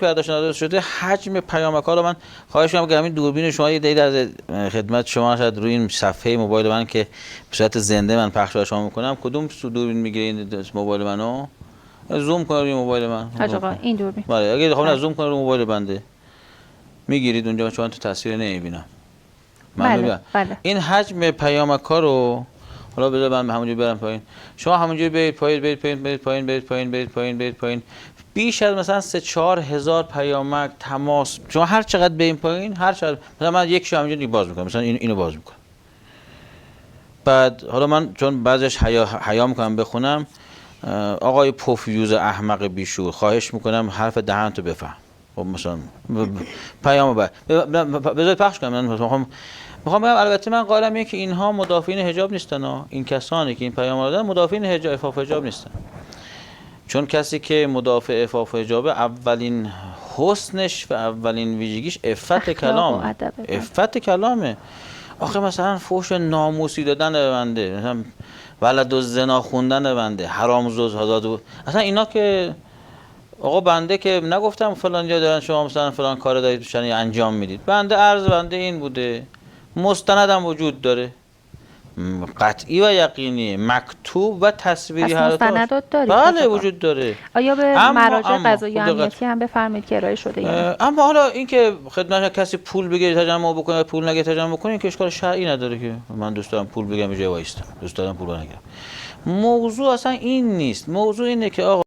برداشت شده. حجم پیامک‌ها رو من خواهش می‌کنم که همین دوربین شما یه دقیقه از خدمت شما شاید روی این صفحه موبایل من که به صورت زنده من پخش برای شما می‌کنم، کدوم دوربین می‌گیرین موبایل منو؟ زوم کنید روی موبایل من. حاج آقا این دوربین. بله اگه بخوام زوم کنید روی موبایل بنده می‌گیرید اونجا، چون تو تصویر نمی‌بینم. بله بله. این حجم پیامک‌ها رو حالا بذار من همونجوری برم پایین. شما همونجوری برید پایین، برید پایین، برید پایین، برید پایین، برید پایین، برید پایین. بیش از مثلا 3-4 هزار پیامک تماس. شما هر چقدر برید پایین، هر چقدر مثلا من یک شو همونجوری باز می‌کنم، مثلا اینو باز می‌کنم. بعد حالا من چون بعضیش حیا می‌کنم بخونم، آقای پوفیوز احمق بیشور خواهش می‌کنم حرف دهنتو بفهم. خب مثلا پیام بعد بذار پخش کنم. من میخوام بگم البته من قائلم اینه که اینها مدافعین حجاب نیستن ها. این کسانی که این پیام رو دادن مدافعین حجاب عفاف حجاب نیستن. چون کسی که مدافع عفاف حجاب اولین حسنش و اولین ویژگیش عفت کلامه. عفت کلامه. آخه مثلا فحش ناموسی دادن به بنده، مثلا ولد الزنا خوندن به بنده، حرامزاده حداد، اصلا اینا که آقا بنده که نگفتم فلان جا دارن شما مثلا فلان کار دارید انجام میدید. بنده عرض بنده این بوده. مستندم وجود داره. قطعی و یقینی، مکتوب و تصویری هر مستندات دارید؟ بله وجود داره. آیا به مراجع قضایی امنیتی هم بفرمایید که ارائه شده یا اما حالا اینکه خدمت کسی پول بگیره تجمع بکنه، پول نگه تجمع بکنه، این که اشکال شرعی نداره که من دوست دارم پول بگم جای وایستم، دوست دارم پول نگیرم. موضوع اصلا این نیست. موضوع اینه که آقا